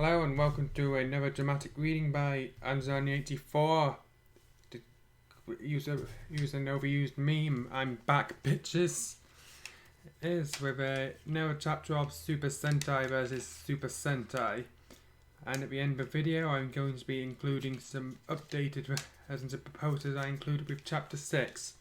Hello and welcome to another dramatic reading by Anzani84. Use an overused meme. I'm back, bitches. It is with another chapter of Super Sentai versus Super Sentai. And at the end of the video, I'm going to be including some updated versions of proposals I included with Chapter 6.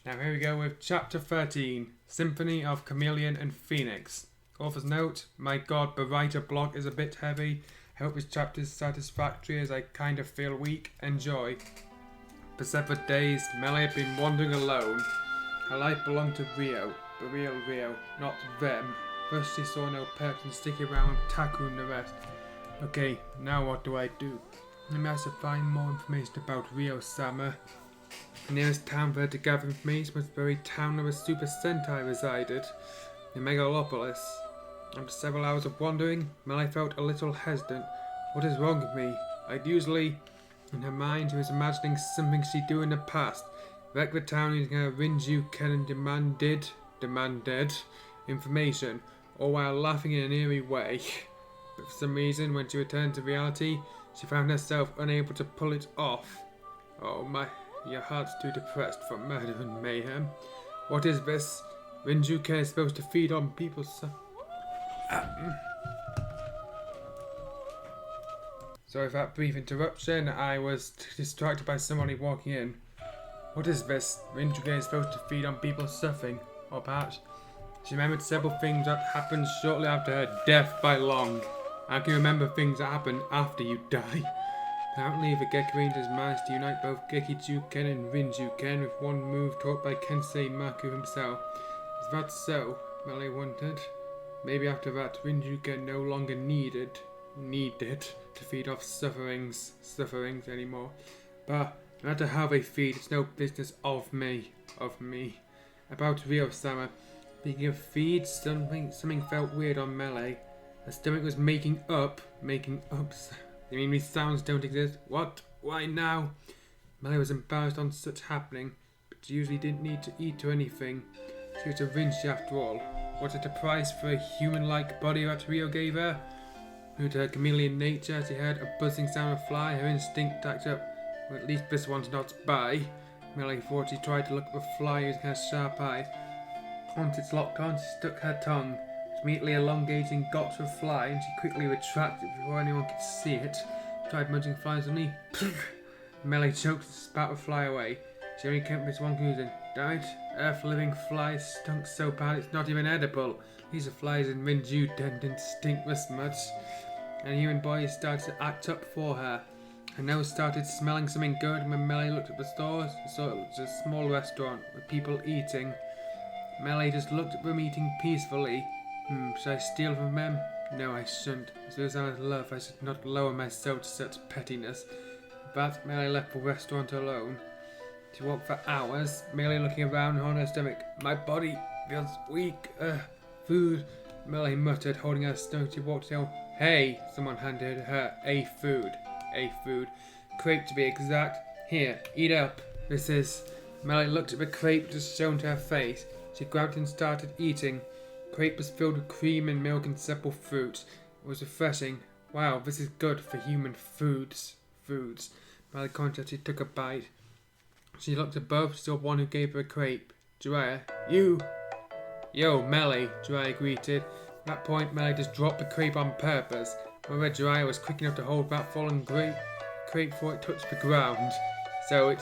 Now here we go with Chapter 13, Symphony of Chameleon and Phoenix. Author's note, my god, the writer block is a bit heavy. I hope this chapter is satisfactory as I kind of feel weak. Enjoy. For several days, Mele had been wandering alone. Her life belonged to Rio, the real Rio, not them. First she saw no person sticking around Taku and the rest. Okay, now what do I do? I must have to find more information about Rio-sama. The nearest town for her to gather information was the very town where Super Sentai resided, the Megalopolis. After several hours of wandering, Mele felt a little hesitant. What is wrong with me? In her mind, she was imagining something she'd do in the past. Wreck the town using her Rinju-ken and demanded information, all while laughing in an eerie way. But for some reason, when she returned to reality, she found herself unable to pull it off. Oh my, your heart's too depressed for murder and mayhem. What is this? Rinju-ken is supposed to feed on people's... Sorry for that brief interruption. I was distracted by somebody walking in. What is this? Rinju-ken is supposed to feed on people suffering. Or perhaps she remembered several things that happened shortly after her death by Long. How can you remember things that happen after you die? Apparently the Geki Rangers managed to unite both Gekichu-ken and Rinju-ken with one move taught by Kensei Maku himself. Is that so? Mele wondered. Maybe after that, Rinju-ken no longer needed to feed off sufferings anymore. But no matter how they feed, it's no business of me. About Rio-sama. Speaking of feed, something felt weird on Mele. Her stomach was making up. You mean these sounds don't exist? What? Why now? Mele was embarrassed on such happening, but she usually didn't need to eat or anything. She was a Rinchi after all. Was it a price for a human-like body that Rio gave her? Due to her chameleon nature, she heard a buzzing sound of a fly. Her instinct tacked up. Well, at least this one's not by. Mele thought. She tried to look at the fly using her sharp eyes. Once it's locked on, she stuck her tongue. It immediately elongating got to the fly, and she quickly retracted before anyone could see it. She tried munching the fly suddenly. Mele choked and spat the fly away. She only kept this one conclusion. Damn it, earth-living flies stunk so bad it's not even edible. These are flies in Rinju didn't stink this much. And a human body started to act up for her. Her nose started smelling something good, and when Mele looked at the stores, she saw it was a small restaurant with people eating. Mele just looked at them eating peacefully. Should I steal from them? No, I shouldn't. As well as I love, I should not lower myself to such pettiness. But Mele left the restaurant alone. She walked for hours, merely looking around on her stomach. My body feels weak. Food, Mele muttered, holding her stomach. She walked down. Hey, someone handed her a food. Crepe to be exact. Here, eat up. This is... Mele looked at the crepe just shown to her face. She grabbed it and started eating. Crepe was filled with cream and milk and several fruits. It was refreshing. Wow, this is good for human foods. Mele consciously took a bite. She looked above, saw one who gave her a crepe. Jiraiya, you! Yo, Mele, Jiraiya greeted. At that point, Mele just dropped the crepe on purpose. However, Jiraiya was quick enough to hold that fallen crepe before it touched the ground. So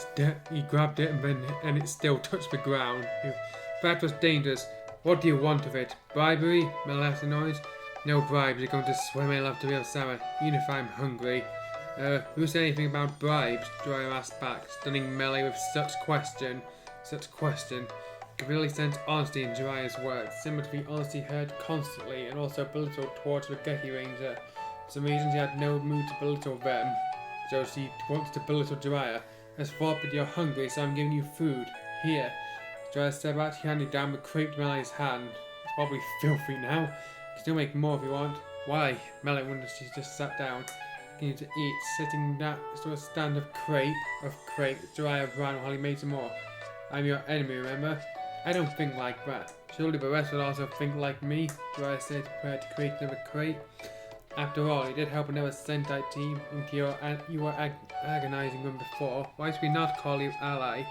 he grabbed it and it still touched the ground. That was dangerous. What do you want of it? Bribery? Mele asked annoyed. No bribes, you're going to swear my love to Rio-sama, even if I'm hungry. Who said anything about bribes? Jiraiya asked back, stunning Mele with such question. Could really sense honesty in Jiraiya's words, similar to the honesty heard constantly and also belittled towards the Geki Ranger. For some reason she had no mood to belittle them, so she wants to belittle Jiraiya. As for but you're hungry, so I'm giving you food. Here. Jiraiya said that, he handed down the crepe to Mele's hand. It's probably filthy now. You can still make more if you want. Why? Mele wondered. She just sat down. Continued to eat, sitting next to a stand of crepe. Jiraiya ran while he made some more. I'm your enemy, remember? I don't think like that. Surely the rest would also think like me, Jiraiya said, prepared to create another crepe. After all, you did help another Sentai team, and you were agonizing them before. Why should we not call you ally?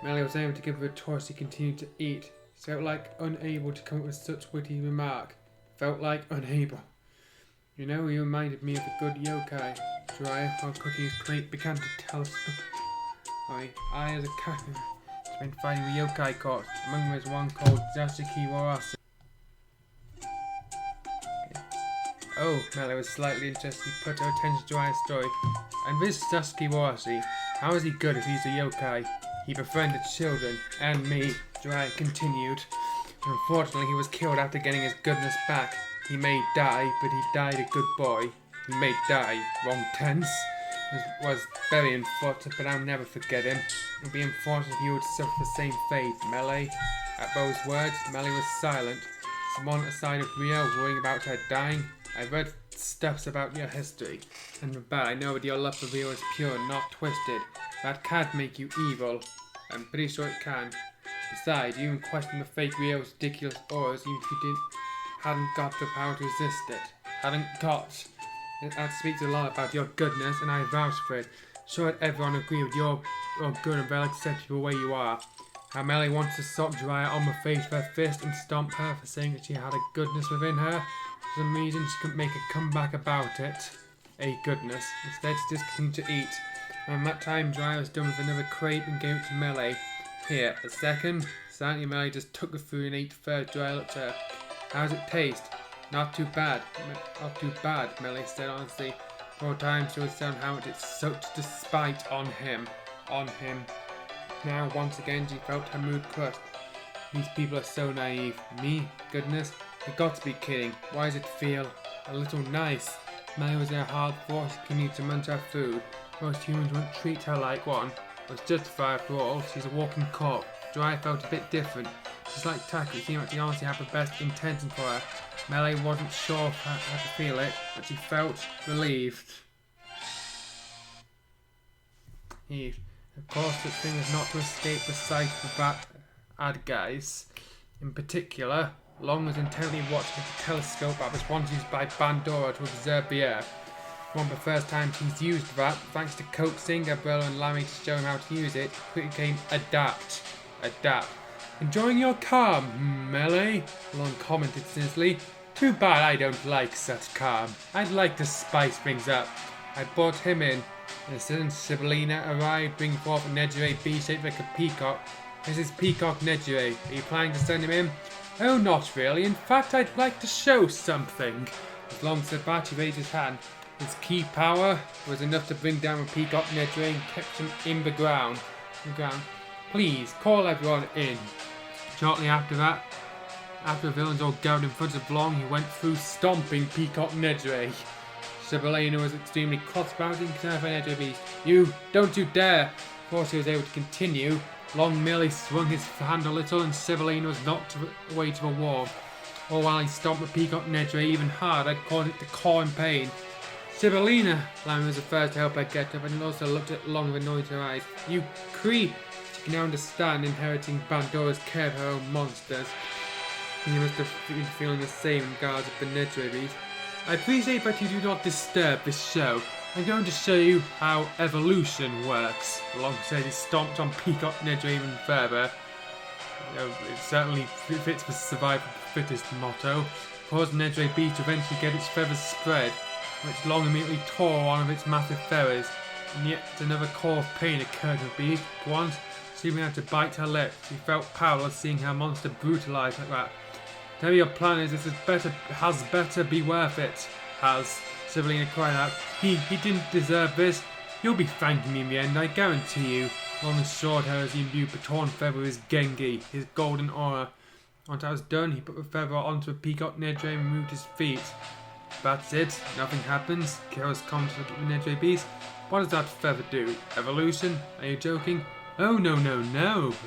Mele was able to give her a toss. He continued to eat. He felt like unable to come up with such witty remark. Felt like unable. You know, he reminded me of a good yokai. Jiraiya, while cooking his plate, began to tell us. I, as a captain, has been fighting the yokai court. Among them is one called Yasuki Warase. Oh, Mele was slightly interested. He put her attention to Jiraiya's story. And this Yasuki Warase, how is he good if he's a yokai? He befriended children, and me, Jiraiya continued. Unfortunately, he was killed after getting his goodness back. He may die, but he died a good boy. He may die, wrong tense. Was very unfortunate, but I'll never forget him. It would be unfortunate if you would suffer the same fate, Mele. At those words, Mele was silent. Someone aside of Rio worrying about her dying. I read stuffs about your history, and but I know that your love for Rio is pure, not twisted. That can't make you evil. I'm pretty sure it can. Besides, you even question the fake Rio's ridiculous auras even if you hadn't got the power to resist it. That speaks a lot about your goodness, and I vouch for it. Sure that everyone agree with your good and they'll accept you the way you are. How Mele wants to sock Jiraiya on the face with her fist and stomp her for saying that she had a goodness within her. For some reason she couldn't make a comeback about it. A goodness. Instead she just continued to eat. And that time Jiraiya was done with another crepe and gave it to Mele. Here, a second. Silently Mele just took the food and ate first. Jiraiya looked at her. How does it taste? Not too bad. Not too bad, Mele said honestly. For a time she was telling how much it soaked despite on him. Now once again she felt her mood crushed. These people are so naive. Me? Goodness? You got to be kidding. Why does it feel a little nice? Mele was in a hard force to continue to munch her food. Most humans wouldn't treat her like one. It was justified after all. She's a walking corpse. Jiraiya felt a bit different. Just like Taki, it seemed like she honestly had the best intention for her. Mele wasn't sure how to feel it, but she felt relieved. Of course, the thing is not to escape the sight of the bad guys. In particular, Long was intently watching the telescope that was once used by Bandora to observe the Earth. One of the first times he's used that, thanks to coaxing Gabriella and Lamy to show him how to use it, quickly became adapt. Enjoying your calm, Mele? Long commented cynically. Too bad I don't like such calm. I'd like to spice things up. I brought him in. And as soon as Sibylina arrived, bringing forth a Nejire B-shaped like a peacock. This is Peacock Nejire. Are you planning to send him in? Oh, not really. In fact, I'd like to show something. As Long said that, he raised his hand. His key power was enough to bring down a Peacock Nejire and kept him in the ground. Please, call everyone in. Shortly after that, after the villains all gathered in front of Long, he went through stomping Peacock Nejire. Sibylina was extremely cross about it and concerned for Nejire Beast. You, don't you dare! Before she was able to continue, Long merely swung his hand a little and Sibylina was knocked away to the wall. All while he stomped the Peacock Nejire even harder, causing it to claw in pain. Sibylina! Lamy was the first to help her get up and also looked at Long with annoyed her eyes. You creep! She can now understand inheriting Bandora's care of her own monsters. And you must have been feeling the same in regards of the Nejire Beast. I appreciate that you do not disturb this show. I'm going to show you how evolution works. Long said he stomped on Peacock Nejire even further. It certainly fits the survival of the fittest motto. Caused Nejire Beast to eventually get its feathers spread, which Long immediately tore one of its massive feathers. And yet another call of pain occurred to the beast. Once, she began to bite her lip. She felt powerless seeing her monster brutalized like that. Whatever your plan is, has better be worth it. Sibylina cried out. He didn't deserve this. You'll be thanking me in the end, I guarantee you. Long assured her as he imbued the torn feather with his Gengi, his golden aura. Once that was done, he put the feather onto a Peacock Nejire and removed his feet. That's it, nothing happens. Kira's commented at the Nejire Beast. What does that feather do? Evolution? Are you joking? Oh, no.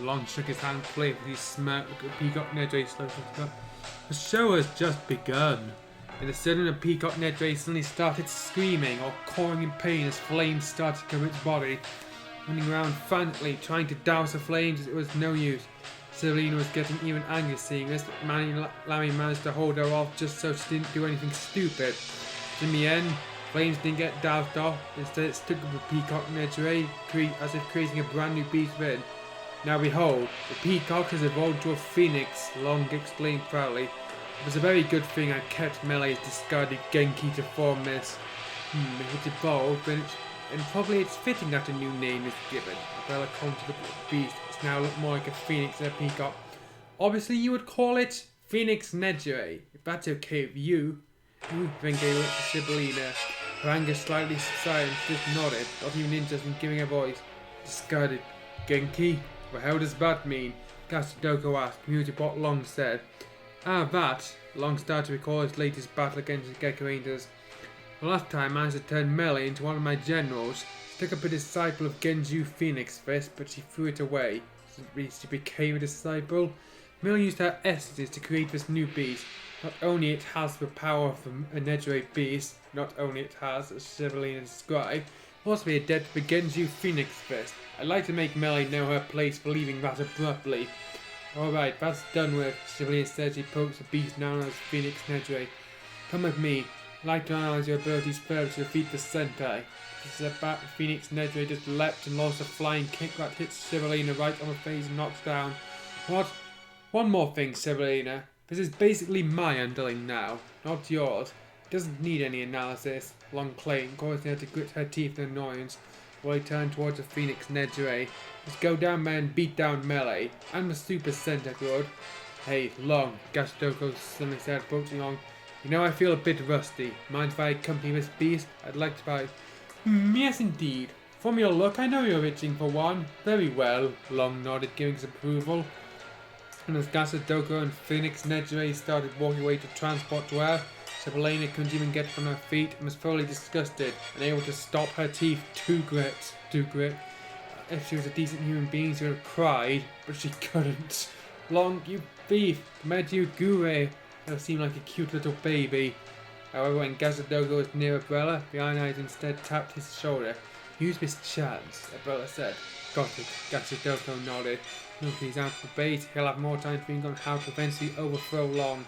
Long shook his hand playfully, smirked at Peacock Nejire slowly. The show has just begun. In a sudden, a Peacock Nejire suddenly started screaming or clawing in pain as flames started to cover its body. Running around frantically, trying to douse the flames, it was no use. Sibylina was getting even angry seeing this, but Lammy managed to hold her off just so she didn't do anything stupid. In the end, Flames didn't get doused off, instead it stuck with the peacock Nedre, as if creating a brand new beast within. Now behold, the peacock has evolved to a phoenix, Long exclaimed proudly. It was a very good thing I kept Mele's discarded Genki to form this. If it's evolved, then probably it's fitting that a new name is given. Bella commented the beast. It's now look more like a phoenix than a peacock. Obviously you would call it Phoenix Nedre, if that's okay with you. Then gave up to Sibylina. Her anger slightly subsided, just nodded, not even interested in giving a voice. Discarded Genki? What the hell does that mean? Gasadoko asked, commuted what Long said. That. Long started to recall his latest battle against the Gecko Rangers. The last time I managed to turn Mele into one of my generals. She took up a disciple of Genju Phoenix Fist, but she threw it away. She became a disciple. Mele used her essences to create this new beast. Not only it has the power of a Nedre beast, not only it has, as Sibylina described, also be adept to the Genju Phoenix Fist. I'd like to make Mele know her place for leaving that abruptly. Alright, that's done with, Sibylina said. She pokes the beast known as Phoenix Nedre. Come with me. I'd like to analyze your abilities further to defeat the Sentai. This is about Phoenix Nedre just leapt and launched a flying kick that hits Sibylina right on the face and knocks down. What? One more thing, Sibylina. This is basically my undoing now, not yours. It doesn't need any analysis. Long claimed, causing her to grit her teeth in annoyance, while he turned towards the Phoenix Nedre. Just go down there and beat down Mele. I'm a Super Sentai good. Hey, Long, Gasadoko suddenly said, approaching Long. You know, I feel a bit rusty. Mind if I accompany this beast? I'd like to buy... Yes, indeed. From your look, I know you're itching for one. Very well, Long nodded, giving his approval. And as Gasadoko and Phoenix Nedre started walking away to transport to her, Sibylina couldn't even get on her feet and was thoroughly disgusted, unable to stop her teeth to grit. If she was a decent human being, she would have cried, but she couldn't. Long, you thief! Made you Gure! That seemed like a cute little baby. However, when Gasadoko was near Abrella, the Iron Eyes instead tapped his shoulder. Use this chance, Abrella said. Got it, Gasadoko nodded. If he's out of the bait, he'll have more time to think on how to eventually overthrow Long.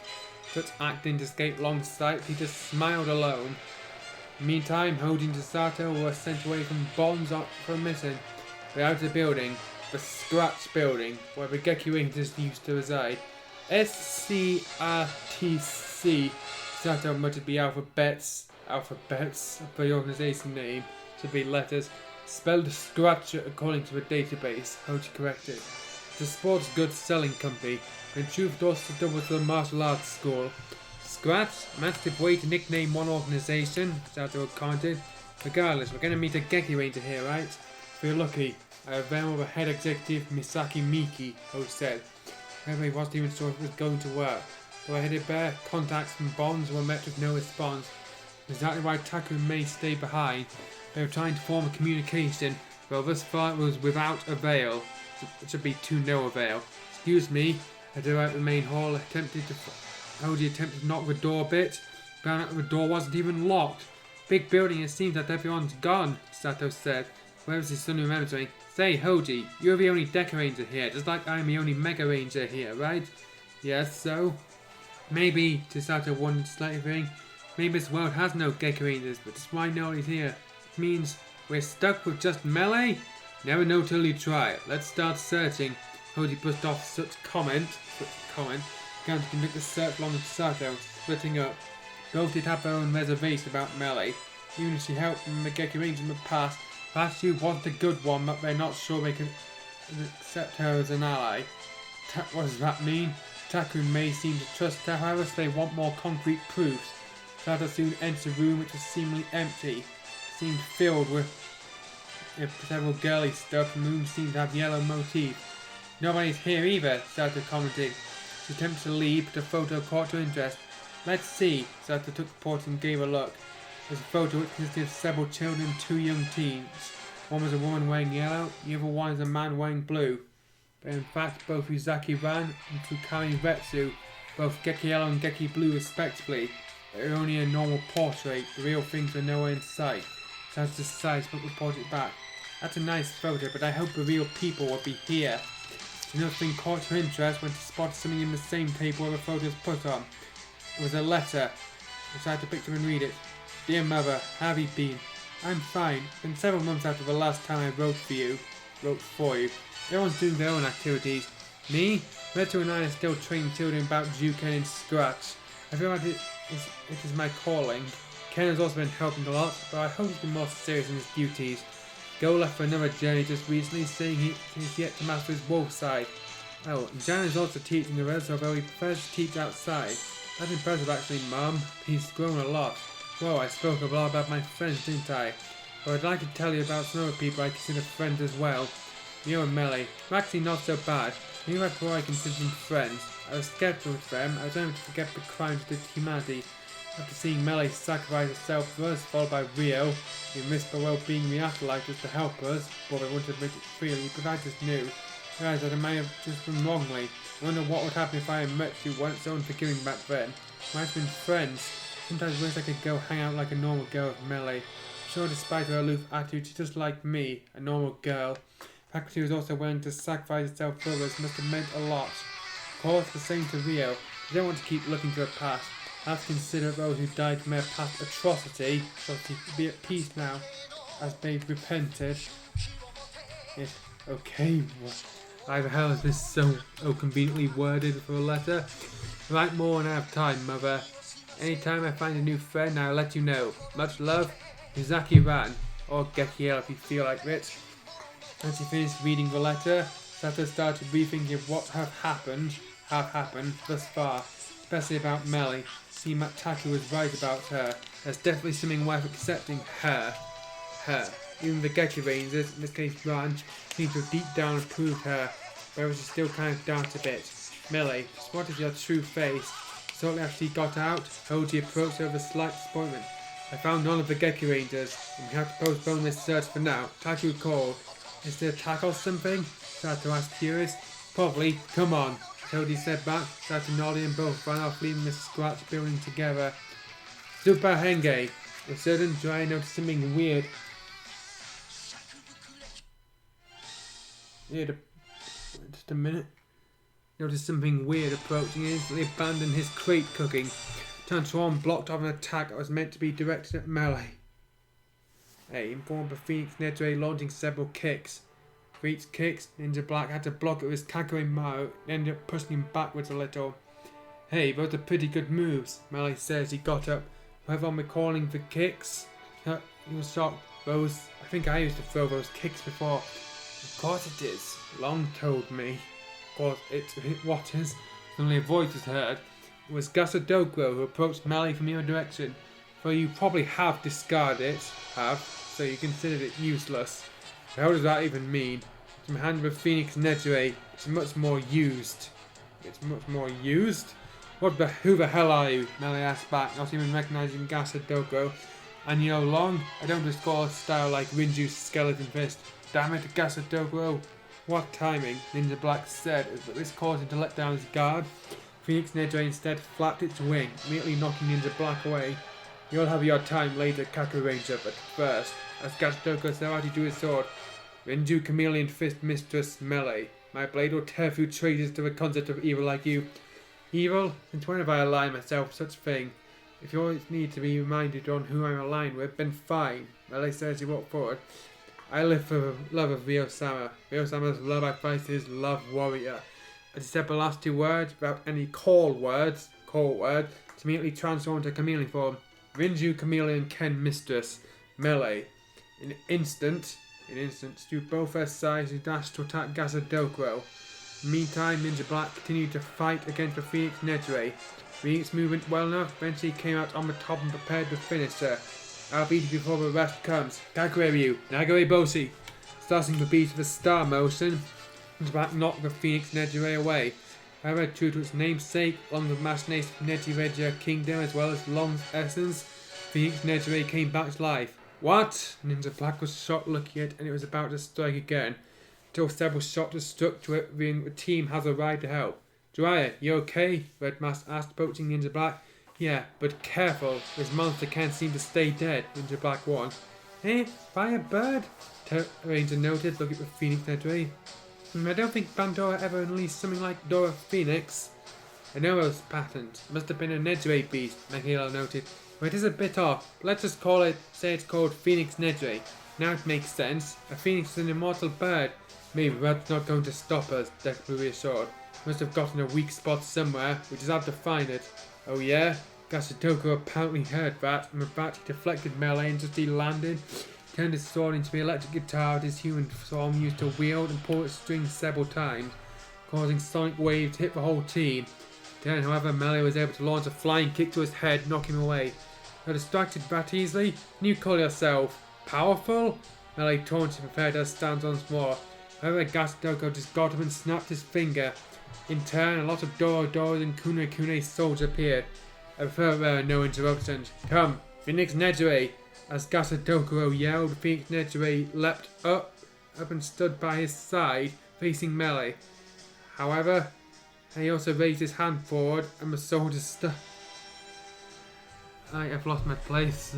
But acting to escape Long's sight, he just smiled alone. Meantime, Hoji and Sato were sent away from Bonds for a mission. They're out of the building, the Scratch building, where the Geki Rangers used to reside. SCRTC, Sato muttered the alphabets of the organization name, should be letters, spelled Scratch according to the database, Hoji corrected. It's a sports goods selling company, and truth also doubles the martial arts school. Scratch, massive way to nickname one organization, Sato commented. Regardless, we're gonna meet a Geki Ranger here, right? If you're lucky, I have been with a head executive, Misaki Miki, Hoji said. However, he wasn't even sure if it was going to work. Though I headed there, contacts from Bonds were met with no response. Exactly why Taku and May stayed behind. They were trying to form a communication, well, thus far it was without avail. It should be to no avail. Excuse me, I drew out the main hall, Hoji attempted to knock the door a bit, found out the door wasn't even locked. Big building, it seems that everyone's gone, Sato said. Where was his son remembering? Say, Hoji, you're the only Deca Ranger here, just like I'm the only Mega Ranger here, right? Yes, so? Maybe, Sato wondered slightly, maybe this world has no Gecko Rangers, but that's why nobody's here. It means we're stuck with just Mele? Never know till you try. Let's start searching. Hoji pushed off such comment, began to conduct a search along with Sato, splitting up. Both did have their own reservation about Mele. Even if she helped them get arranged in the past, her attitude wasn't a good one, but they're not sure they can accept her as an ally. What does that mean? Taku and May seem to trust her, however, so they want more concrete proofs. Sato soon entered a room which was seemingly empty. It seemed filled with several girly stuff, and the room seemed to have yellow motif. Nobody's here either, Sato commented. She attempted to leave, but a photo caught her interest. Let's see, Sato took the port and gave a look. There's a photo which consisted of several children and 2 young teens. One was a woman wearing yellow, the other one is a man wearing blue. But in fact, both Uzaki Ran and Tsukami Retsu, both Geki Yellow and Geki Blue respectively, are only a normal portrait. The real things are nowhere in sight. Sato decided to put the portrait back. That's a nice photo, but I hope the real people will be here. Nothing caught her interest when she spotted something in the same table where the photo was put on. It was a letter. I decided to pick up and read it. Dear Mother, how have you been? I'm fine. It's been several months after the last time I wrote for you. Everyone's doing their own activities. Me? Reto and I are still training children about juken and scratch. I feel like it is my calling. Ken has also been helping a lot, but I hope he's been more serious in his duties. Go left for another journey just recently, saying he's yet to master his wolf side. Oh, and Jan is also teaching the rest, although he prefers to teach outside. That's impressive actually, Mum. He's grown a lot. Well, I spoke a lot about my friends, didn't I? But I'd like to tell you about some other people I consider friends as well. You and Mele. They're actually not so bad. Even before I considered them friends. I was skeptical with them. I was able to forget the crimes they did to humanity. After seeing Mele sacrifice herself for us, followed by Rio, who risked the well-being of the afterlife just to help us, but they wouldn't admit it freely, but I just knew. I realized that I might have just been wrongly. I wonder what would happen if I had met you weren't so unforgiving back then. We might have been friends. Sometimes I wish I could go hang out like a normal girl with Mele. I'm sure despite her aloof attitude, she's just like me, a normal girl. The fact that she was also willing to sacrifice herself for others must have meant a lot. Of course, the same to Rio. You don't want to keep looking to her past. I have to consider those who died from their past atrocity, so to be at peace now, as they've repented. Okay, why the hell is this so conveniently worded for a letter? Write more when I have time, Mother. Anytime I find a new friend, I'll let you know. Much love, Yuzaki Ran, or Gekiel if you feel like it. As he finished reading the letter, Sato started rethinking of what have happened thus far, especially about Mele. See, Mataku was right about her. There's definitely something worth accepting her. Even the Geki Rangers, in this case Ran, seem to have deep down approved her, whereas she still kind of doubts a bit. Mele, what is your true face? Shortly after she got out, Hoji approached her with a slight disappointment. I found none of the Geki Rangers, and we have to postpone this search for now. Taku called. Is there attack or something? Sato asked curious. Probably. Come on. Hoji said back. Sato nodded and both ran off leaving the scratch building together. Super Henge. With sudden Dry noticed something weird. Just a minute. Noticed something weird approaching and instantly abandoned his crate cooking. Transform blocked off an attack that was meant to be directed at Mele. Informed the Phoenix Nedre launching several kicks. For each kicks, Ninja Black had to block it with his Kakure Mao and ended up pushing him backwards a little. Hey, those are pretty good moves, Mele said as he got up. Whether I'm recalling the kicks? He was shocked. I think I used to throw those kicks before. Of course it is. Long told me. Of course it watches. Suddenly a voice was heard. It was Gasadogro who approached Mele from your direction. For you probably have discarded it, so you considered it useless. So how does that even mean? It's in the hand of a Phoenix Nedre. It's much more used. Who the hell are you? Mele asked back, not even recognizing Gasadogro. And you know long? I don't recall a style like Rinju's skeleton fist. Damn it, Gasadogro. What timing, Ninja Black said, but this caused him to let down his guard. Phoenix Nedre instead flapped its wing, immediately knocking Ninja Black away. You'll have your time later, Kaku Ranger, but first, as Gasadogro started to his sword, Rinju Chameleon Fist Mistress Mele. My blade will tear through traitors to the concept of evil like you. Evil? Since when have I aligned myself with such thing? If you always need to be reminded on who I'm aligned with, then fine. Mele said as he walked forward. I live for the love of Ryo-sama. Ryo-sama's love advice is love warrior. As he said the last two words, without any call words, to immediately transformed to chameleon form. Rinju Chameleon Ken Mistress, Mele. In an instant, stood both their sides and dashed to attack Gasadogro. Meantime, Ninja Black continued to fight against the Phoenix Nedre. Reading its movement well enough, eventually came out on the top and prepared to finish her. I'll beat you before the rest comes. Kakuryu, Nagare Boshi. Starting the beat of a star motion, Ninja Black knocked the Phoenix Nedre away. However, true to its namesake, along with machination of Nejiregia Kingdom as well as Long's essence, Phoenix Nedre came back to life. What? Ninja Black was shocked looking at it and it was about to strike again. Until several shots were struck to it, revealing the team has arrived to help. Jiraiya, you okay? Red Mask asked, approaching Ninja Black. Yeah, but careful, this monster can't seem to stay dead, Ninja Black warned. Fire bird? Ranger noted, looking at the Phoenix Nedre. I don't think Pandora ever unleashed something like Dora Phoenix. I know it was patent. Must have been a Nedre beast, Michaela noted. But it is a bit off. Let's just say it's called Phoenix Nedre. Now it makes sense. A phoenix is an immortal bird. Maybe that's not going to stop us, Deku reassured. Must have gotten a weak spot somewhere. We just have to find it. Oh yeah? Gasadoko apparently heard that, and with that he deflected Mele and just he landed. Turned his sword into the electric guitar his human form used to wield and pull its strings several times, causing sonic waves to hit the whole team. Then, however, Mele was able to launch a flying kick to his head, knocking him away. You're distracted that easily? Can you call yourself powerful? Mele taunted, prepared her stance once more. However, Gasadoko just got him and snapped his finger. In turn, a lot of Dorodoros and Kune souls appeared. I prefer there were no interruptions. Come, Phoenix Nedre! As Gasadoko yelled, Phoenix Nedre leapt up and stood by his side, facing Mele. However, he also raised his hand forward and the soldiers I have lost my place.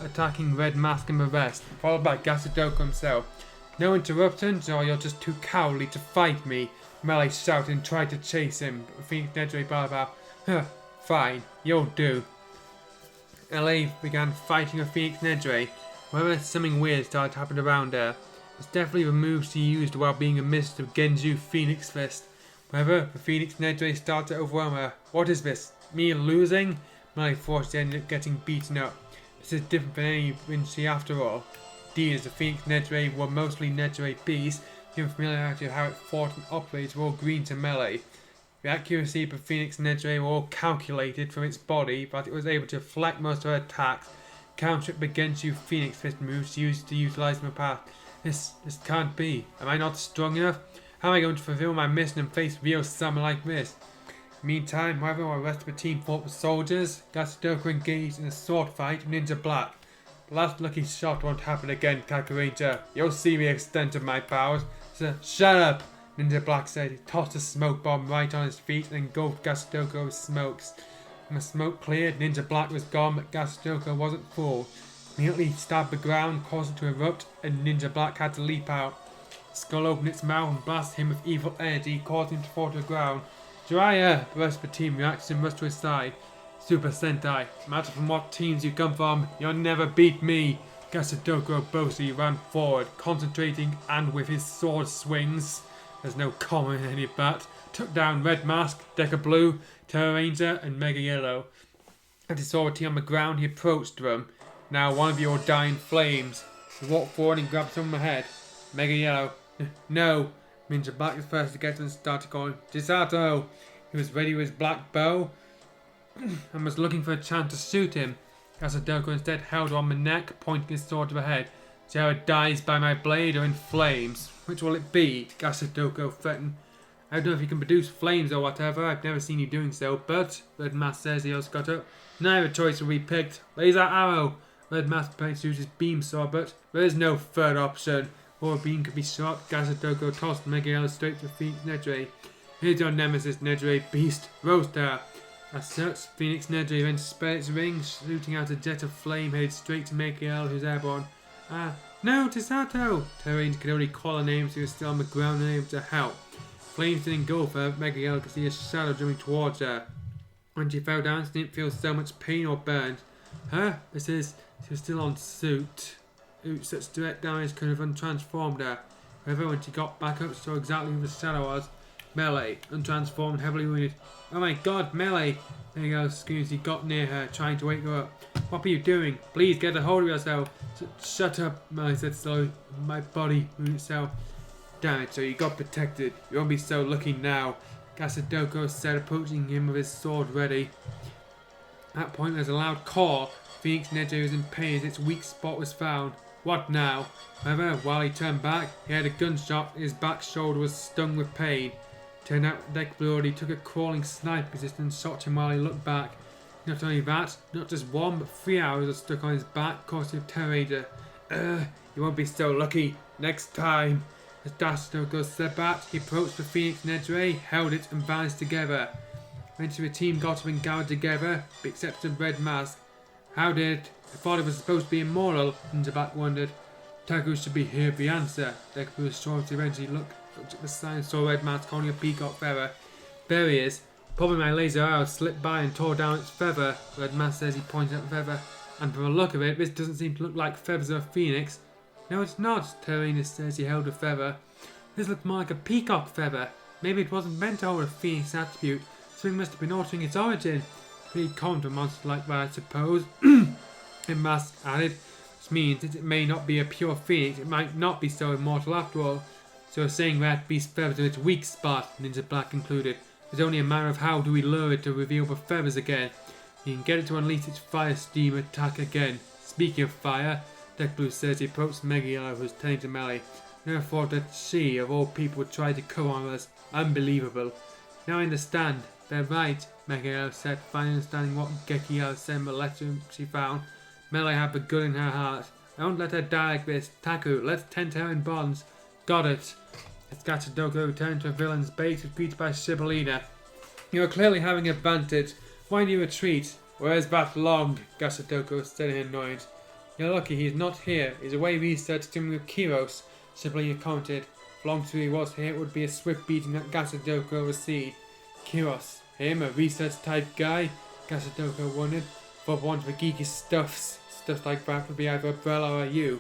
Attacking Red Mask and the rest, followed by Gasadoko himself. No interruptions, or you're just too cowardly to fight me, Mele shouted and tried to chase him, but Phoenix Nedre blah. Fine, you'll do. Mele began fighting with Phoenix Nedre. However, something weird started to happen around her. It's definitely the moves she used while being a mist of Genju Phoenix Fist. However, the Phoenix Nedre started to overwhelm her. What is this? Me losing? Mele thought she ended up getting beaten up. This is different than any Vinci after all. Indeed, as the Phoenix Nedre were mostly Nedre beasts, given familiarity of how it fought and operated were all green to Mele. The accuracy of the Phoenix Nedre were all calculated from its body, but it was able to deflect most of her attacks, counter it against you Phoenix Fist moves she used to utilize in the past. This can't be. Am I not strong enough? How am I going to fulfill my mission and face real summer like this? Meantime, however, while the rest of the team fought with soldiers, Gasadoko engaged in a sword fight with Ninja Black. The last lucky shot won't happen again, Kakuranger. You'll see the extent of my powers. So, shut up! Ninja Black said. He tossed a smoke bomb right on his feet and engulfed Gasadoko with smokes. When the smoke cleared, Ninja Black was gone, but Gasadoko wasn't full. Immediately he stabbed the ground, caused it to erupt, and Ninja Black had to leap out. The skull opened its mouth and blasted him with evil energy, causing him to fall to the ground. Jiraiya! The rest of the team reacted and rushed to his side. Super Sentai, no matter from what teams you come from, you'll never beat me! Gasadoko boastfully ran forward, concentrating and with his sword swings, there's no comma in any of that, took down Red Mask, Deca Blue, Terror Ranger and Mega Yellow. As he saw the team on the ground, he approached them. Now one of you will die in flames. He walked forward and grabbed someone on the head. Mega Yellow. No. Ninja Black was first to get to and started calling, Chisato! He was ready with his black bow and was looking for a chance to shoot him. Gasadoko instead held on the neck, pointing his sword to the head. Sarah dies by my blade or in flames. Which will it be? Gasadoko threatened. I don't know if you can produce flames or whatever, I've never seen you doing so, but, Red Mask says he also got up. Neither choice will be picked. Laser arrow! Red Mask prepared to use his beam sword, but there is no third option. Or a beam could be shot. Gasadoko tossed Mega Yellow straight to Phoenix Nedre. Here's your nemesis, Nedre Beast. Roast her! As such, Phoenix Nedre then sped its wings, shooting out a jet of flame headed straight to Mega Yellow, who's airborne. No, Chisato! Terror Ranger could only call her name, so he was still on the ground and able to help. Flames didn't engulf her, Mega Yellow could see a shadow jumping towards her. When she fell down, she didn't feel so much pain or burn. She was still on suit. Such direct damage could have untransformed her. However, when she got back up, she saw exactly who the shadow was. Mele, untransformed, heavily wounded. Oh my god, Mele! There you go, screamed as he got near her, trying to wake her up. What are you doing? Please get a hold of yourself. Shut up, Mele said slowly. My body moved itself. Damn it, so you got protected. You won't be so lucky now. Gasadoko said, approaching him with his sword ready. At that point, there was a loud call. Phoenix Nedre was in pain as its weak spot was found. What now? However, while he turned back, he had a gunshot and his back shoulder was stung with pain. Turned out Deck Blue already took a crawling snipe position and shot him while he looked back. Not only that, not just 1 but 3 arrows were stuck on his back, causing a Terror Ranger. You won't be so lucky next time. As Gasadoko said that, he approached the Phoenix Nedre, held it and vanished together. Eventually the team got up and gathered together, with the exception of Red Mask. How did it? I thought it was supposed to be immortal, Ninja Black wondered. Taku should be here for the answer. Deku was sure to eventually look looked at the sign, saw a red mask holding a peacock feather. There he is. Probably my laser arrow slipped by and tore down its feather, Red Mask says he pointed at the feather. And from the look of it, this doesn't seem to look like feathers of a phoenix. No, it's not, Terranus says he held a feather. This looked more like a peacock feather. Maybe it wasn't meant to hold a phoenix attribute. Something must have been altering its origin. Pretty common to a monster like that, I suppose. Red Mask added. Which means that it may not be a pure phoenix, it might not be so immortal after all. So saying that beast's feathers are its weak spot, Ninja Black concluded. It's only a matter of how do we lure it to reveal the feathers again. You can get it to unleash its fire steam attack again. Speaking of fire, Deck Blue says he approached Megillah, who was tending to Mele. Never thought that she, of all people, would try to come on us. Unbelievable. Now I understand. They're right, Megillah said, finally understanding what Gekiel said in the letter she found. Mele had the good in her heart. Don't let her die like this. Taku, let's tent her in bonds. Got it. As Gatsudoku returned to the villain's base, was greeted by Shibolina. You are clearly having an advantage. Why do you retreat? Where's that Long? Gatsudoku said in annoyance. You're lucky he's not here. He's away researching with Kiros, Shibolina commented. If Long he was here, it would be a swift beating that Gatsudoku will receive. Kiros, him, a research type guy? Gatsudoku wondered. Bob wanted the geeky stuff like that would be either Umbrella or you.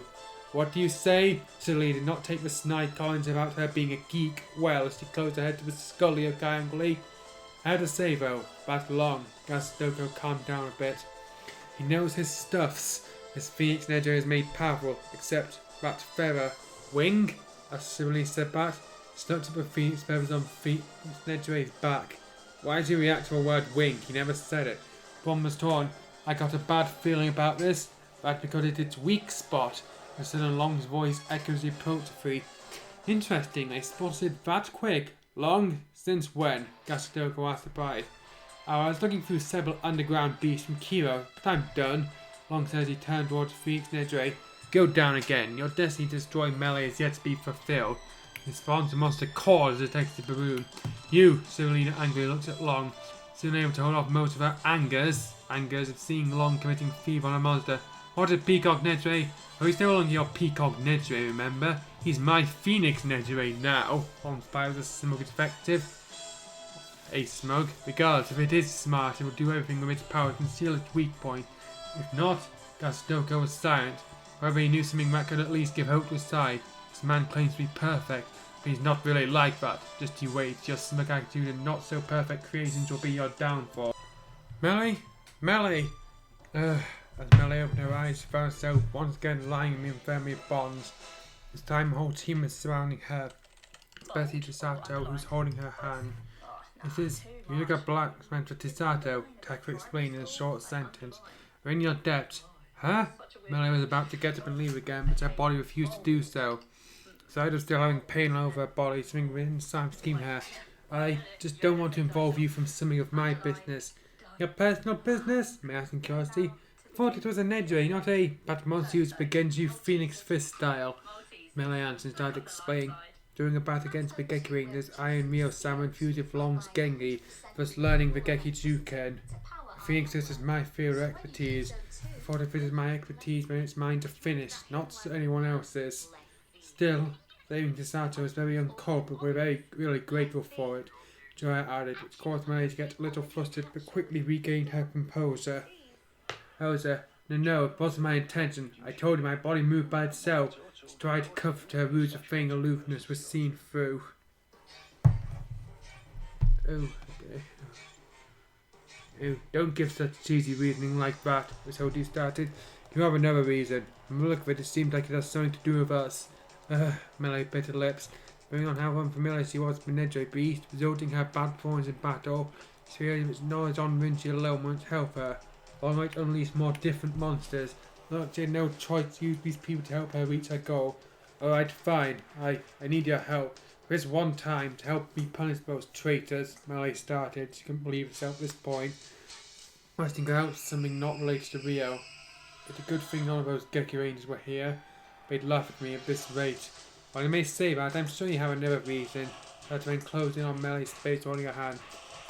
What do you say? Shibolina did not take the snide comments about her being a geek well as she closed her head to the Scully triangly. I had to say though, that Long. Gatsudoku calmed down a bit. He knows his stuffs. His Phoenix Nedra is made powerful, except that feather. Wing? As Shibolina said that, she looked at the Phoenix feathers on Phoenix Nedra's back. Why did you react to the word wing? He never said it. Brom was torn. I got a bad feeling about this. That's because it's its weak spot. And suddenly Long's voice echoes approachfully. Interesting, I spotted that quick. Long? Since when? Gatsudoku asked surprised. Oh, I was looking through several underground beasts from Kiro, but I'm done. Long says he turned towards Phoenix Nedra. Go down again. Your destiny to destroy Mele is yet to be fulfilled. He spawns the monster cause detected the balloon. You, Shibolina angrily looked at Long. Soon able to hold off most of her angers of seeing Long committing thief on a monster. What did Peacock Nedra? Oh, he's no longer your Peacock Nedra, remember? He's my Phoenix Nedra now. Long spies a smug detective. A smug? Regardless, if it is smart, it will do everything with its power to conceal its weak point. If not, Gatsudoku was silent. However, he knew something that could at least give hope to his side. This man claims to be perfect, but he's not really like that. Just you wait, your smug attitude and not so perfect creations will be your downfall. Mele? Mele! As Mele opened her eyes, she found herself once again lying in the infirmary of bonds. This time, the whole team was surrounding her, especially Chisato, who's holding her hand. You look at black, meant for Chisato, Taku explained in a short sentence. We're in your debt. Huh? Mele was about to get up and leave again, but her body refused to do so. Aside of still having pain all over her body, something inside scheme her. I just don't want to involve you from something of my business. Your personal business? May I ask in curiosity? I thought it was a Nedra, not a that monster used to Genju Phoenix Fist style. Mele answered and started explaining. During a battle against the Geki this Iron Mio Sama infused with Long's Gengi, thus learning the Geki Juken. Phoenix Fist is my field of expertise. I thought if it is my expertise, then it's mine to finish, not anyone else's. Still, saving Chisato is very uncalled, but we're really grateful for it. Joya added, which caused Mele to get a little flustered, but quickly regained her composure. No, it wasn't my intention. I told you my body moved by itself. To try to comfort her ruse of feigning aloofness was seen through. Oh, okay. Oh, don't give such cheesy reasoning like that, was Hody started. You have another reason. From the look of it, it seems like it has something to do with us. Mele bit her lips. Knowing on how unfamiliar she was with Nedra beast, resulting her bad performance in battle, she realized its knowledge on Rinchi alone won't help her. Or might unleash more different monsters. Not she had no choice to use these people to help her reach her goal. Alright, fine. I need your help. For this one time, to help me punish those traitors, Mele started. She couldn't believe herself at this point. I think I helped something not related to Rio. It's a good thing none of those Geki Rangers were here. They'd laugh at me at this rate. While you may say that, I'm sure you have another reason. That's when closed in on Mele's face holding her hand.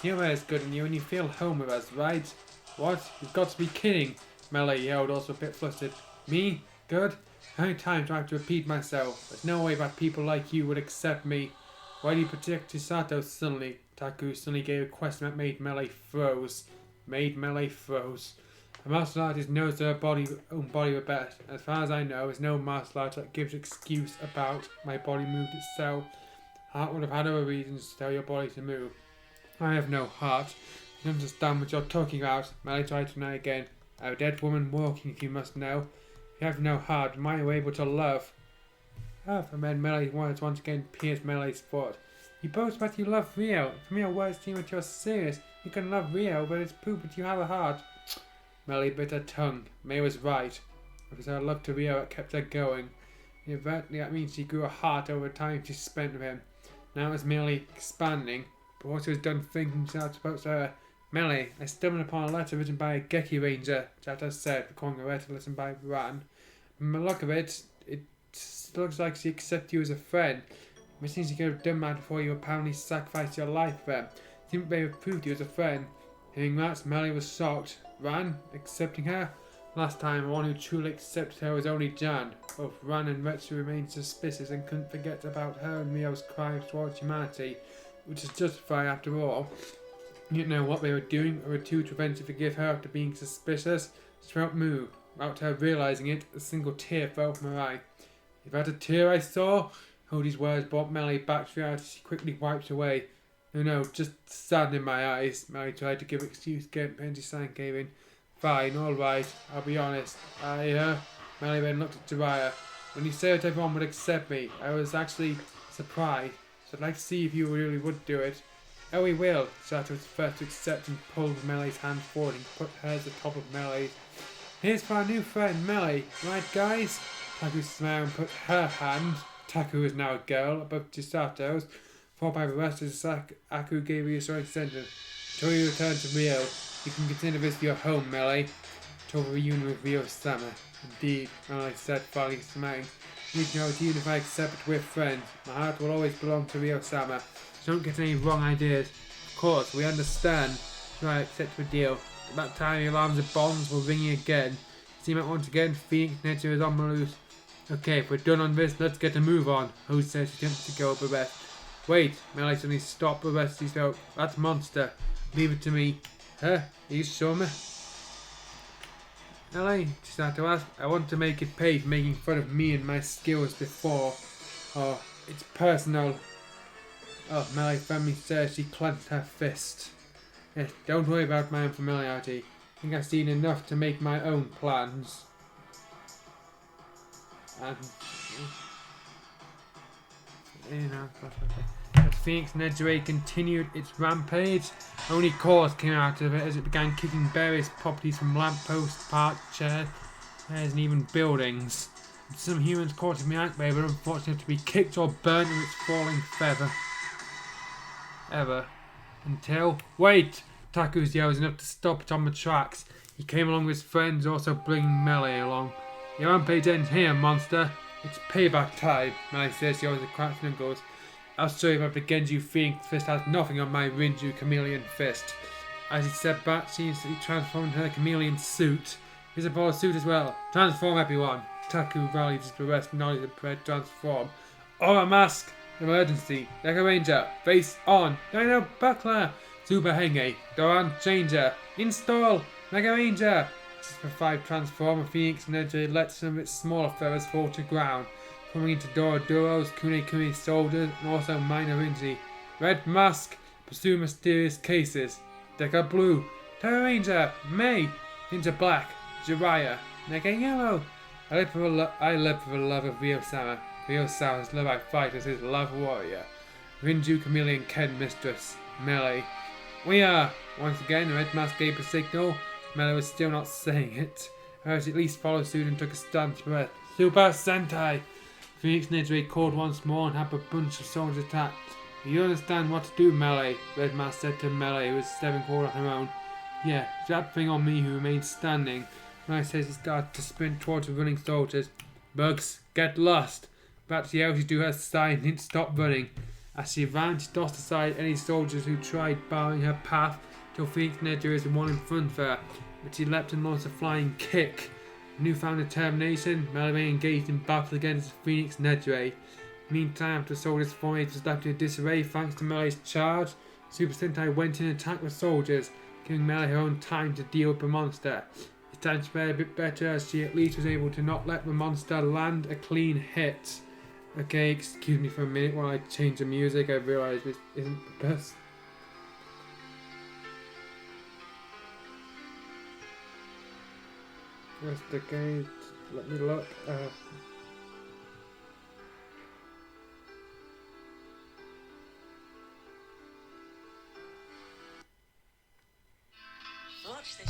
Humor is good in you and you feel home with us, right? What? You've got to be kidding! Mele yelled, also a bit flustered. Me? Good? How many times do I have to repeat myself? There's no way that people like you would accept me. Why do you protect Chisato suddenly? Taku suddenly gave a question that made Mele froze. A martial artist knows their own body the best. As far as I know, there's no martial artist that gives excuse about my body moved itself. Heart would have had other reasons to tell your body to move. I have no heart. I don't understand what you're talking about. Mele tried to deny again. I'm a dead woman walking, if you must know. You have no heart. Am I able to love? Ah, and then Mele wanted once again pierced Mele's foot. You boast that you love Rio. From your words seem that you're serious. You can love Rio, but it's proof that you have a heart. Mele bit her tongue. May was right. It was her love to Rio that kept her going. Inadvertently, that means she grew a heart over the time she spent with him. Now it was merely expanding, but what she was done thinking Chisato spoke to her. Mele, I stumbled upon a letter written by a Geki Ranger, Chisato said, recalling a letter written by Ran. From the look of it, it looks like she accepted you as a friend. It seems you could have done that before you apparently sacrificed your life for them. It seemed they have proved you as a friend. Hearing that, Mele was shocked. Ran? Accepting her? Last time, the one who truly accepted her was only Jan. Both Ran and Retsu remained suspicious and couldn't forget about her and Rio's crimes towards humanity, which is justified after all. You didn't know what they were doing or were too defensive to forgive her after being suspicious. She felt moved. Without her realising it, a single tear fell from her eye. You've had a tear, I saw? Hody's words brought Mele back to reality. She quickly wiped away. No, just sand in my eyes. Mele tried to give an excuse, getting Penji San gave in. Fine, alright, I'll be honest. Mele then looked at Jiraiya. When you said that everyone would accept me, I was actually surprised. So I'd like to see if you really would do it. Oh, we will. Chisato was first to accept and pulled Mele's hand forward and put hers at the top of Mele's. Here's for our new friend, Mele. Right, guys? Taku smiled and put her hand, Taku is now a girl, above Chisato's, followed by the rest as Aku gave a reassuring sentence. Until you return to Rio, you can consider this your home, Mele. Until the reunion with Rio-sama. Indeed, Mele said, finally smiling. You know, even if I accept it, we're friends. My heart will always belong to Rio-sama. So don't get any wrong ideas. Of course, we understand. Right, accept the deal. At that time, the alarms of bonds were ringing again. See that once again, Phoenix nature is on the loose. Okay, if we're done on this, let's get a move on. Who says she attempted to go with the rest? Wait, Mele suddenly stopped the rest. He felt, that's monster. Leave it to me. Huh? Are you sure, me? Mele, Chisato asked, I want to make it pay for making fun of me and my skills before. Oh, it's personal. Oh, Mele firmly said. She clenched her fist. Yes, don't worry about my unfamiliarity. I think I've seen enough to make my own plans. And as Phoenix Nedre continued its rampage, only cause came out of it as it began kicking various properties from lampposts, parked chairs, and even buildings. Some humans caught in the act, they were unfortunate to be kicked or burnt with its falling feather. Until... Wait! Taku's yell was enough to stop it on the tracks. He came along with his friends, also bringing Mele along. Your rampage ends here, monster. It's payback time, Mele says. She always cracks knuckles. I'll show you that the Genju Phoenix fist has nothing on my Rinju chameleon fist. As he stepped back, she instantly transformed her chameleon suit. Here's a ball suit as well. Transform, everyone. Taku rallied as the rest nodded and prepared to transform. Aura mask! Emergency. Deca Ranger. Face on. Dino Buckler. Super Henge. Doran Changer. Install. Mega Ranger. Just for 5 transform, Phoenix Nedre let some of its smaller feathers fall to ground, coming into Dorodoros, Kune soldiers, and also minor injury. Red Mask. Pursue mysterious cases. Deca Blue. Terra Ranger. May. Ninja Black. Jiraiya. Mega Yellow. I live for the love of Rio-sama. Rio-sama's love I fight as his love warrior. Rinju Chameleon Ken Mistress. Mele. We are! Once again, the Red Mask gave a signal. Mele was still not saying it. Harris at least followed suit and took a stance for it. Super Sentai! Phoenix Nedre called once more and had a bunch of soldiers attack. You understand what to do, Mele? Red Mask said to Mele, who was stepping forward on her own. Yeah, that thing on me who remained standing. Mele says he started to sprint towards the running soldiers. Bugs, get lost! Perhaps she yelled to her side and didn't stop running. As she ran, she tossed aside any soldiers who tried barring her path till Phoenix Nedre was the one in front of her, but she leapt and launched a flying kick. With newfound determination, Mele engaged in battle against Phoenix Nedre. Meantime, the soldiers' formation was left in disarray thanks to Mele's charge. Super Sentai went in and attacked the soldiers, giving Mele her own time to deal with the monster. This time she fared a bit better as she at least was able to not let the monster land a clean hit. Okay, excuse me for a minute while I change the music. I realise this isn't the best. Just okay, let me look.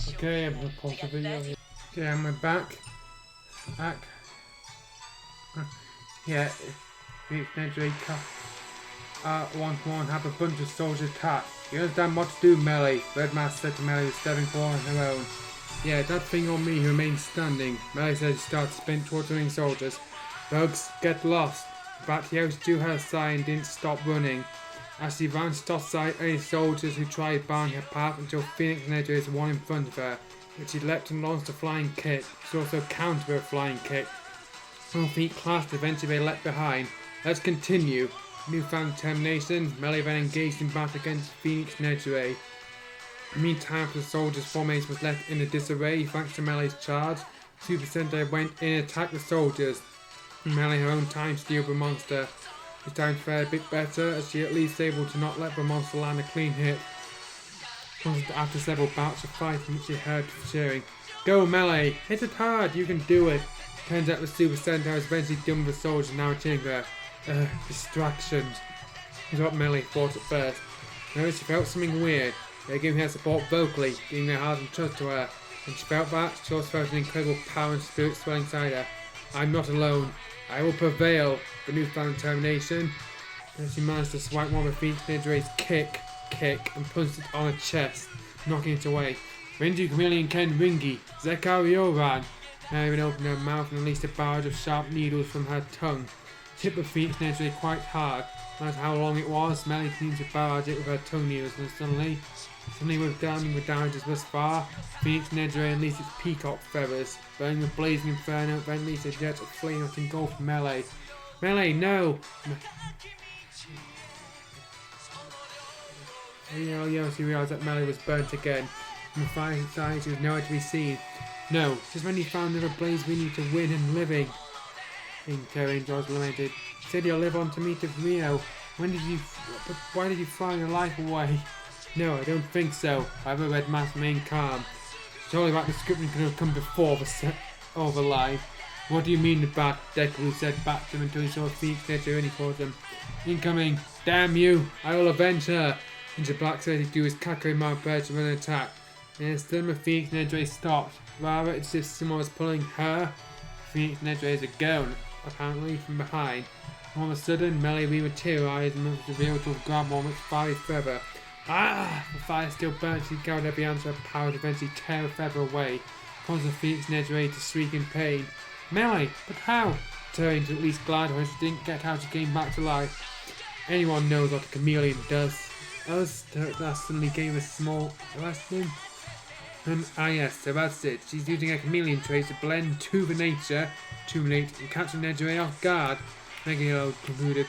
Okay, I'm gonna pause the video here. Okay, and we're back. Yeah, it's Nedry one have a bunch of soldiers attack. You understand what to do, Mele? Red Mask said to Mele who's stepping forward on her own. Yeah, that thing on me who remains standing. Mele said she started to sprint towards the ring soldiers. Rogues, get lost. But he was to her side and didn't stop running. As she ran, she tossed aside any soldiers who tried barring her path until Phoenix Nedry was one in front of her, but she leapt and launched a flying kick. She also countered a flying kick. Both feet clasped, eventually they leapt behind. Let's continue. Newfound determination, Mele then engaged in battle against Phoenix Nedry. Meantime, the soldiers' formation was left in a disarray thanks to Mele's charge. Super Sentai went in and attacked the soldiers. Mele her own time to deal with the monster. This time fared a bit better as she at least able to not let the monster land a clean hit. After several bouts of fighting, she heard cheering. Go Mele! Hit it hard! You can do it! Turns out the Super Sentai was eventually done with the soldiers now cheering her. Distractions. Is what Mele thought at first. Now she felt something weird. They were giving her support vocally, giving their heart and trust to her. When she felt that, she also felt an incredible power and spirit swelling inside her. I'm not alone. I will prevail. The newfound determination. And she managed to swipe one of Phoenix Nedry's kick, and punched it on her chest, knocking it away. Renju Chameleon Ken Ringi, Zekario ran. Mele then opened her mouth and released a barrage of sharp needles from her tongue. She hit the Phoenix Nedry quite hard. No matter how long it was, Mele continued to barrage it with her tongue needles, and suddenly with damages thus far, Phoenix Nedry unleashed its peacock feathers, burning the blazing inferno, then released a jet of flame that engulfed Mele. Mele, no! She realised that Mele was burnt again. From the fire inside, she was nowhere to be seen. No, just when you found another blaze we need to win and living. Terrain George lamented. You said you'll live on to meet the Rio. Why did you fly your life away? No, I don't think so. However, Red Mask remained calm. Surely that description could have come before the line. What do you mean about Deku said back to him until he saw Phoenix Nedry and he called them. Incoming! Damn you! I will avenge her! Into Black said he'd do his Kakari prepared to run an attack. And instead of Phoenix Nedry stopped. Rather, it's as if someone was pulling her, Phoenix Nedry, as a girl, apparently from behind. All of a sudden, Mele rematerialized and was revealed to have grabbed one with fiery feather. Ah! The fire still burnt. She carried every ounce of her power to eventually tear the feather away, causing Phoenix Nedry to shriek in pain. Mele, but how? Turning to at least glad when she didn't get how she came back to life. Anyone knows what a chameleon does. Us, that suddenly gave a small lesson. Yes, so that's it. She's using a chameleon trait to blend to the nature, and catch Nedry off guard. Megalo concluded.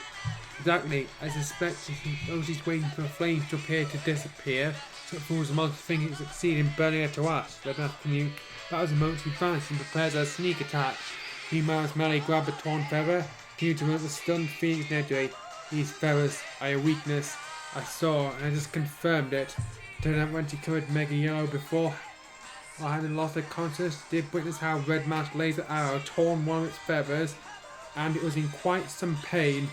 Exactly. I suspect she's waiting for the flames to appear to disappear, so it fools the monster thinking it succeeded in burning her to ash. That was the moment she vanished and prepares her sneak attack. Meanwhile, as Mele grabbed the torn feather, continued to run at the stunned Phoenix Nedry. These feathers are a weakness I saw, and I just confirmed it. Turned out when she covered Mega Yellow before, while having lost her consciousness, did witness how Red Mask laser arrow torn one of its feathers, and it was in quite some pain.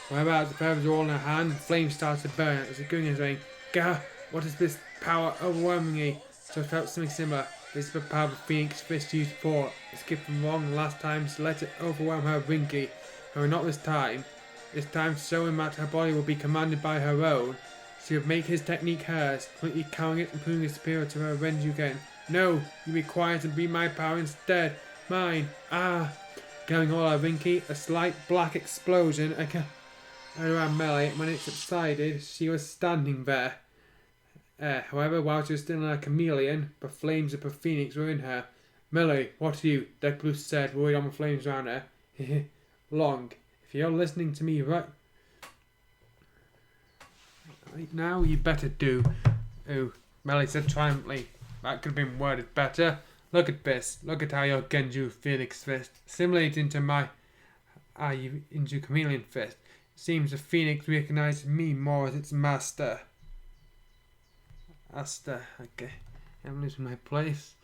Whereas the feathers were all in her hand, the flames started to burn as the Gungan saying, Gah, what is this power overwhelmingly? So I felt something similar. This is the power of Phoenix Fist used before. It skipped from wrong the last time, so let it overwhelm her Rinky. However, not this time. This time, showing that her body will be commanded by her own. She would make his technique hers, completely cowing it and proving his spirit to her revenge again. No, you be quiet and be my power instead. Mine. Ah. Going all her Rinky, a slight black explosion around Mele. When it subsided, she was standing there. However, while she was still a chameleon, the flames of the phoenix were in her. Mele, what are you? Deku said, worried on the flames around her. Long. If you're listening to me right now, you better do. Oh, Mele said triumphantly. That could have been worded better. Look at this. Look at how your Genju Phoenix Fist assimilates into my into Chameleon Fist. It seems the Phoenix recognizes me more as its master. Okay. I'm losing my place.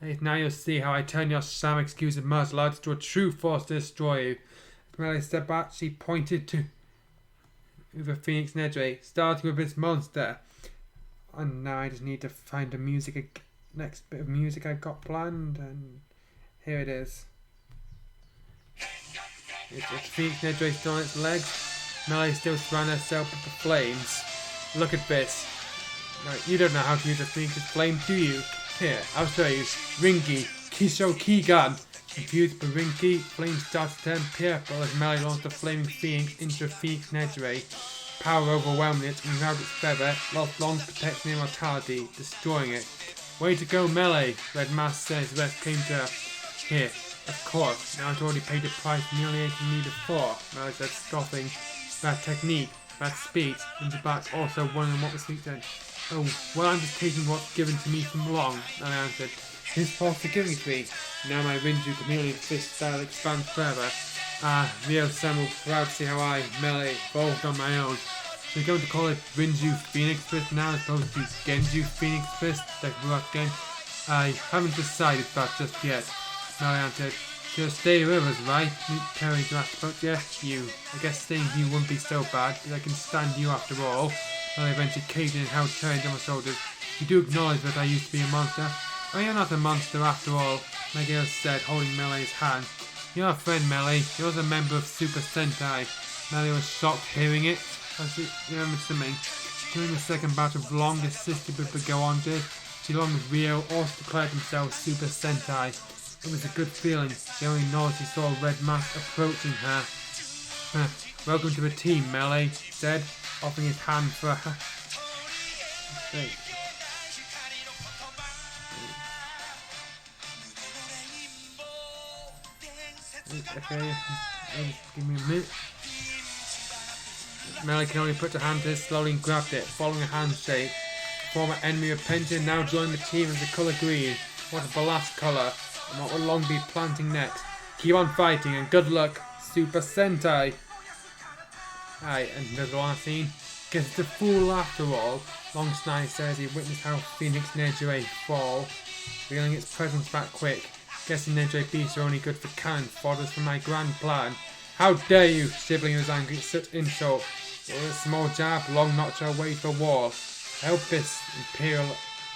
Hey, now you'll see how I turn your sham excuse of martial arts to a true force to destroy you. As Mele stepped back, she pointed to the Phoenix Nedre, starting with this monster. And now I just need to find the next bit of music I've got planned, and here it is. It's Phoenix Nedre still on its legs. Mele still surrounding herself with the flames. Look at this. Now, you don't know how to use a Phoenix's flame, do you? Here, I'll show you. Ringi, Kisho Kigan. Confused by Ringi, flame starts to turn purple as Mele launches the flaming Phoenix into a Phoenix Nedre. Power overwhelming it, and without its feather, lost long protection and immortality, destroying it. Way to go, Mele, Red Mask says the rest came to her. Here, of course, now it's already paid the price humiliating me before, Mele said, scoffing. That technique, that speed, and the back also wondering what was sweet then. Oh, well, I'm just taking what's given to me from Long, Mele answered. His fault for giving it to me. Now my Rinju Chameleon Fist style expands further. Ryo-san will proud to see how I, Mele, evolved on my own. We're going to call it Rinju Phoenix Fist now as opposed to Genju Phoenix Fist, that grew up again. I haven't decided that just yet, Mele answered. You'll stay with us, right? Terry asked about yes, you. I guess staying here wouldn't be so bad, because I can stand you after all. Mele eventually caved in and held Terry on my shoulders. You do acknowledge that I used to be a monster? Oh, you're not a monster after all, Megeo said, holding Mele's hand. You're a friend, Mele. You're a member of Super Sentai. Mele was shocked hearing it. As she remembered something. During the second battle of Long, assisted with the go-on-did, she along with Ryo also declared themselves Super Sentai. It was a good feeling. She only noticed she saw a red mask approaching her. Welcome to the team, Mele, he said, offering his hand for her. Okay, give me a minute. Mele can only put her hand to it, slowly grabbed it, following a handshake. Former enemy of Penton now joined the team as the colour green. What a blast colour, and what will Long be planting next? Keep on fighting and good luck, Super Sentai! Aye, and there's one scene. Guess it's a fool after all. Long Snide says he witnessed how Phoenix Nedre fall, feeling its presence back quick. Guessing Nedre beasts are only good for cannon fodders for my grand plan. How dare you! Sibling was angry at such insult. With a small jab, Long knocked her away to a wall. Help this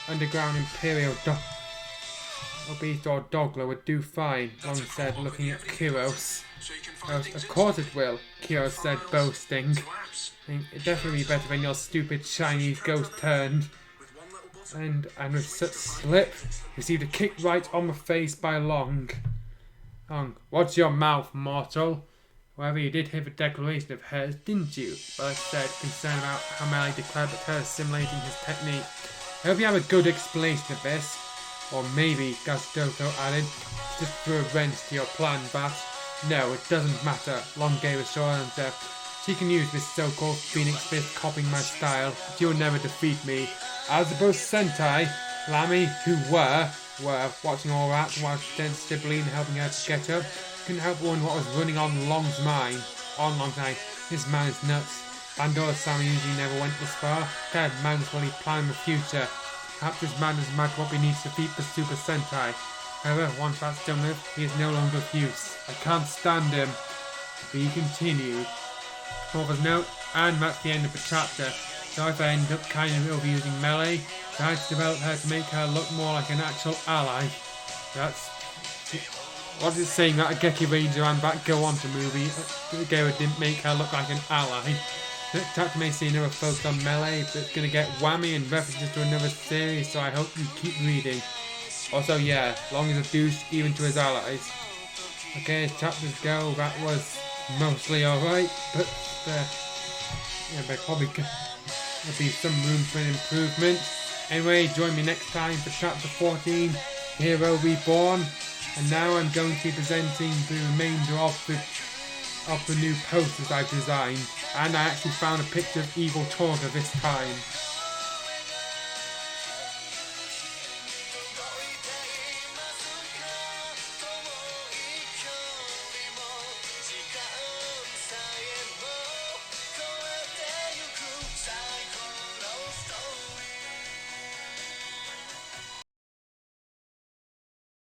underground Imperial beast or Dogler would do fine, Long said, looking at Kyros. Of course it will, Kyros said, boasting. It'd definitely be better than your stupid Chinese ghost turned. And with such slip, received a kick right on the face by Long. Long, watch your mouth, mortal. However, you did hear the declaration of hers, didn't you? Bella said, concerned about how Mele declared that her assimilating his technique. I hope you have a good explanation of this. Or maybe, Gastoko added, just threw a wrench to your plan, but no, it doesn't matter, Long gave a short answer. She can use this so-called Phoenix Fist copying my style, but you'll never defeat me. As opposed to Sentai, Lamy, who were watching all that while Sibling helping her to get up, couldn't help wonder what was running on Long's mind. This man is nuts. Bandora Sammy usually never went this far. Kind of madness when he planned the future. Perhaps this madness might what we need to defeat the Super Sentai. However, once that's done with, he is no longer of use. I can't stand him. To be continued. Author's note, and that's the end of the chapter. So if I end up kind of overusing Mele, tried to develop her to make her look more like an actual ally. That's what is it saying that a Geki Ranger and that Go On to movie Gera didn't make her look like an ally. Next chapter may see another focus on Mele, but it's gonna get whammy and references to another series, so I hope you keep reading. Also, yeah, Long is a douche even to his allies. Okay, as chapters go, that was mostly alright, but there probably could be some room for an improvement. Anyway, join me next time for chapter 14, Hero Reborn. And now I'm going to be presenting the remainder of of the new posters I've designed, and I actually found a picture of Evil Torga this time.